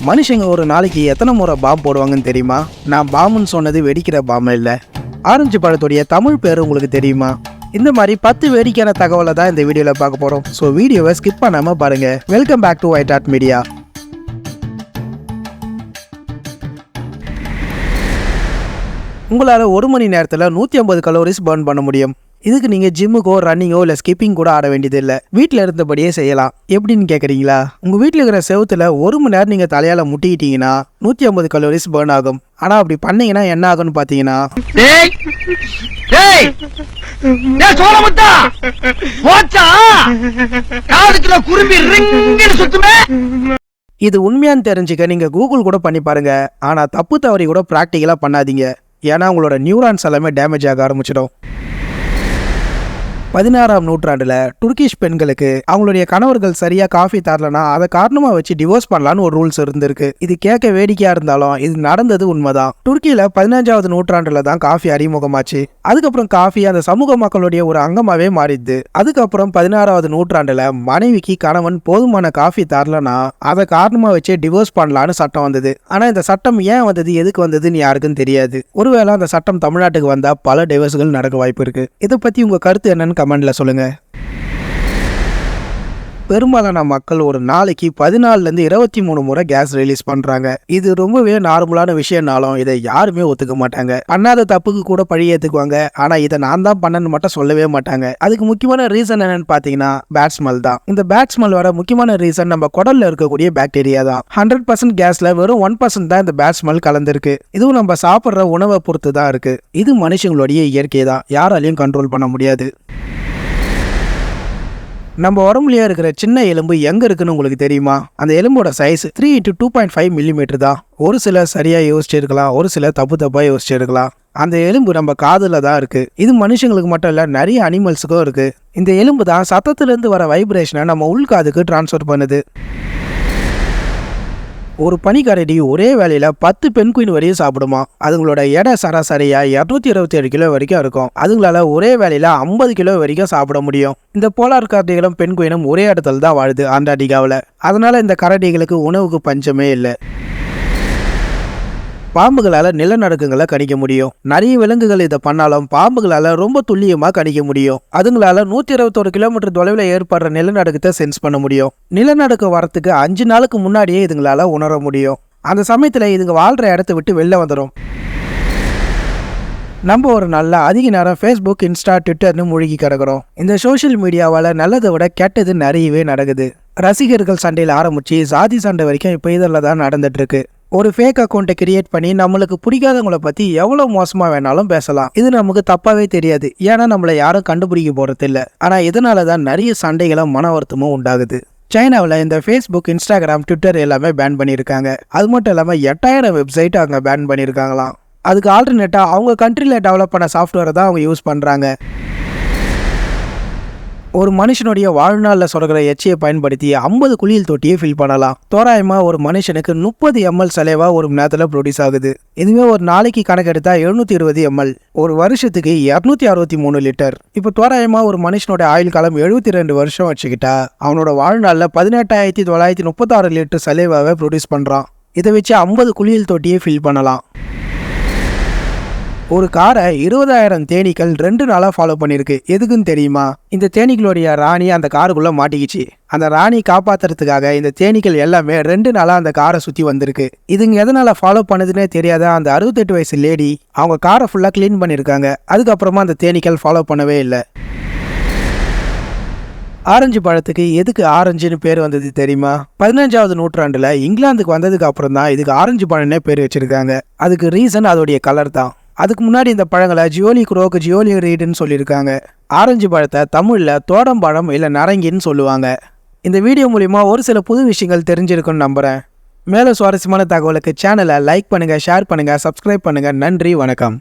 மனுஷங்க ஒரு நாளைக்கு எத்தனை முறை பாம் போடுவாங்கன்னு தெரியுமா? நான் பாம்புன்னு சொன்னது வெடிக்கிற பாம்பு இல்லை. ஆரஞ்சு பழத்துடைய தமிழ் பேர் உங்களுக்கு தெரியுமா? இந்த மாதிரி 10 வேடிக்கையான தகவலை தான் இந்த வீடியோவில் பார்க்க போகிறோம். ஸோ வீடியோவை ஸ்கிப் பண்ணாமல் பாருங்கள். Welcome back to White Art Media. உங்களால் 1 மணி நேரத்தில் 150 கலோரிஸ் பர்ன் பண்ண முடியும். இதுக்கு நீங்கள் ஜிம்முக்கோ ரன்னிங்கோ இல்லை ஸ்கிப்பிங் கூட ஆட வேண்டியது இல்லை. வீட்டில் இருந்தபடியே செய்யலாம். எப்படின்னு கேட்குறீங்களா? உங்கள் வீட்டில் இருக்கிற செவத்தில் 1 மணி நேரம் நீங்கள் தலையால் முட்டிக்கிட்டீங்கன்னா 150 கலோரிஸ் பர்ன் ஆகும். ஆனால் அப்படி பண்ணீங்கன்னா என்ன ஆகும்னு பார்த்தீங்கன்னா, இது உண்மையான்னு தெரிஞ்சுக்க நீங்கள் கூகுள் கூட பண்ணி பாருங்க. ஆனால் தப்பு தவறி கூட ப்ராக்டிக்கலாக பண்ணாதீங்க. ஏன்னா உங்களோட நியூரான்ஸ் எல்லாமே டேமேஜ் ஆக ஆரம்பிச்சிடும். 16ஆம் நூற்றாண்டில் துர்க்கிஷ் பெண்களுக்கு அவங்களுடைய கணவர்கள் சரியா காஃபி தரலனா அதை காரணமா வச்சு டிவோர்ஸ் பண்ணலான்னு ஒரு ரூல்ஸ் இருந்திருக்கு. இது கேட்க வேடிக்கையா இருந்தாலும் இது நடந்தது உண்மைதான். துர்க்கியில 15ஆவது நூற்றாண்டுல தான் காஃபி அறிமுகமாச்சு. அதுக்கப்புறம் காஃபி அந்த சமூக மக்களுடைய ஒரு அங்கமாவே மாறிடுது. அதுக்கப்புறம் 16ஆவது நூற்றாண்டுல மனைவிக்கு கணவன் போதுமான காஃபி தரலனா அதை காரணமா வச்சு டிவோர்ஸ் பண்ணலான்னு சட்டம் வந்தது. ஆனா இந்த சட்டம் ஏன் வந்தது, எதுக்கு வந்ததுன்னு யாருக்கும் தெரியாது. ஒருவேளை அந்த சட்டம் தமிழ்நாட்டுக்கு வந்தா பல டிவோர்ஸ்கள் நடக்க வாய்ப்பு இருக்கு. இதை பத்தி உங்க கருத்து என்னன்னு கமெண்ட்ல சொல்லுங்க. பெரும்பாலான மக்கள் ஒரு நாளைக்கு 14லேருந்து 23 முறை கேஸ் ரிலீஸ் பண்றாங்க. இது ரொம்பவே நார்மலான விஷயம்னாலும் இதை யாருமே ஒத்துக்க மாட்டாங்க. பண்ணாத தப்புக்கு கூட பழி ஏத்துக்குவாங்க. ஆனா இதை நான் தான் பண்ணன்னு மட்டும் சொல்லவே மாட்டாங்க. அதுக்கு முக்கியமான ரீசன் என்னன்னு பாத்தீங்கன்னா பேட் ஸ்மெல் தான். இந்த பேட் ஸ்மெல் வர முக்கியமான ரீசன் நம்ம குடல்ல இருக்கக்கூடிய பாக்டீரியா தான். 100% கேஸ்ல வெறும் 1% தான் இந்த பேட் ஸ்மெல் கலந்துருக்கு. இதுவும் நம்ம சாப்பிட்ற உணவை பொறுத்து தான் இருக்கு. இது மனுஷங்களுடைய இயற்கை தான், யாராலையும் கண்ட்ரோல் பண்ண முடியாது. நம்ம உடம்புலயே இருக்கிற சின்ன எலும்பு எங்க இருக்குன்னு உங்களுக்கு தெரியுமா? அந்த எலும்போட சைஸ் 3 × 2.5 மில்லிமீட்டர் தான். ஒரு சிலர் சரியா யோசிச்சிருக்கலாம், ஒரு சிலர் தப்பா யோசிச்சிருக்கலாம். அந்த எலும்பு நம்ம காதுல தான் இருக்கு. இது மனுஷங்களுக்கு மட்டும் இல்ல, நிறைய அனிமல்ஸுக்கும் இருக்கு. இந்த எலும்பு தான் சத்தத்திலிருந்து வர வைப்ரேஷனை நம்ம உள்காதுக்கு டிரான்ஸ்ஃபர் பண்ணுது. ஒரு பனிக்கரடி ஒரே வேலையில 10 பெண் குயின் வரையும் சாப்பிடுமா. அதுங்களோட எடை சராசரியா 227 கிலோ வரைக்கும் இருக்கும். அதுங்களால ஒரே வேலையில 50 கிலோ வரைக்கும் சாப்பிட முடியும். இந்த போலார் கரடிகளும் பெண் குயினும் ஒரே இடத்துல தான் வாழுது, அண்டார்டிகாவில். அதனால இந்த கரடிகளுக்கு உணவுக்கு பஞ்சமே இல்லை. பாம்புகளால நிலநடுக்கங்களை கணிக்க முடியும். நிறைய விலங்குகள் இதை பண்ணாலும் பாம்புகளால ரொம்ப துல்லியமா கணிக்க முடியும். அதுங்களால 121 கிலோமீட்டர் தொலைவில் ஏற்படுற நிலநடுக்கத்தை சென்ஸ் பண்ண முடியும். நிலநடுக்கம் வரத்துக்கு 5 நாளுக்கு முன்னாடியே இதுங்களால உணர முடியும். அந்த சமயத்துல இதுங்க வாழ்ற இடத்த விட்டு வெளில வந்துடும். நம்ம ஒரு நல்ல அதிக நேரம் ஃபேஸ்புக், இன்ஸ்டா, ட்விட்டர்னு மூழ்கி கிடக்கிறோம். இந்த சோஷியல் மீடியாவால் நல்லதை விட கெட்டது நிறையவே நடக்குது. ரசிகர்கள் சண்டையில் ஆரம்பிச்சு சாதி சண்டை வரைக்கும் இப்போ இதில் தான் நடந்துட்டு இருக்கு. ஒரு ஃபேக் அக்கௌண்ட்டை கிரியேட் பண்ணி நம்மளுக்கு பிடிக்காதவங்களை பற்றி எவ்வளோ மோசமாக வேணாலும் பேசலாம். இது நமக்கு தப்பாகவே தெரியாது, ஏன்னா நம்மளை யாரும் கண்டுபிடிக்க போகிறது இல்லை. ஆனால் இதனால தான் நிறைய சண்டைகளும் மன வருத்தமும் உண்டாகுது. சைனாவில் இந்த ஃபேஸ்புக், இன்ஸ்டாகிராம், ட்விட்டர் எல்லாமே பேன் பண்ணியிருக்காங்க. அது மட்டும் இல்லாமல் 8000 வெப்சைட் அங்கே பேன் பண்ணியிருக்காங்களாம். அதுக்கு ஆல்டர்னேட்டாக அவங்க கண்ட்ரியில் டெவலப் பண்ண சாஃப்ட்வேரை தான் அவங்க யூஸ் பண்ணுறாங்க. ஒரு மனுஷனுடைய வாழ்நாளில் சொல்கிற எச்சையை பயன்படுத்தி 50 குளியல் தொட்டியை ஃபில் பண்ணலாம். தோராயமாக ஒரு மனுஷனுக்கு 30 ml சலைவா ஒரு மணி நேரத்தில் ப்ரொடியூஸ் ஆகுது. இதுவே ஒரு நாளைக்கு கணக்கெடுத்தா 720 ml, ஒரு வருஷத்துக்கு 263 லிட்டர். இப்போ தோராயமாக ஒரு மனுஷனோட ஆயுள் காலம் 72 வருஷம் வச்சுக்கிட்டா அவனோட வாழ்நாளில் 18,936 லிட்டர் சலைவாவை ப்ரொடியூஸ் பண்ணுறான். இதை வச்சு 50 குளியல் தொட்டியை ஃபில் பண்ணலாம். ஒரு காரை 20,000 தேனீக்கள் 2 நாளாக ஃபாலோ பண்ணியிருக்கு. எதுக்குன்னு தெரியுமா? இந்த தேனீக்களுடைய ராணி அந்த காருக்குள்ளே மாட்டிக்கிச்சு. அந்த ராணி காப்பாற்றுறதுக்காக இந்த தேனீக்கள் எல்லாமே 2 நாளாக அந்த காரை சுற்றி வந்திருக்கு. இதுங்க எதனால் ஃபாலோ பண்ணுதுன்னே தெரியாத அந்த 68 வயசு லேடி அவங்க காரை ஃபுல்லாக க்ளீன் பண்ணியிருக்காங்க. அதுக்கப்புறமா அந்த தேனீக்கள் ஃபாலோ பண்ணவே இல்லை. ஆரஞ்சு பழத்துக்கு எதுக்கு ஆரஞ்சுன்னு பேர் வந்தது தெரியுமா? 15ஆவது நூற்றாண்டில் இங்கிலாந்துக்கு வந்ததுக்கு அப்புறம் தான் இதுக்கு ஆரஞ்சு பழம்னே பேர் வச்சிருக்காங்க. அதுக்கு ரீசன் அதோடைய கலர் தான். அதுக்கு முன்னாடி இந்த பழங்களை ஜியோலி குரோக், ஜியோலி ரீடுன்னு சொல்லியிருக்காங்க. ஆரஞ்சு பழத்தை தமிழில் தோடம்பழம் இல்லை நரங்கின்னு சொல்லுவாங்க. இந்த வீடியோ மூலிமா ஒரு சில புது விஷயங்கள் தெரிஞ்சிருக்குன்னு நம்புகிறேன். மேலும் சுவாரஸ்யமான தகவலுக்கு சேனலை லைக் பண்ணுங்கள், ஷேர் பண்ணுங்கள், சப்ஸ்கிரைப் பண்ணுங்கள். நன்றி, வணக்கம்.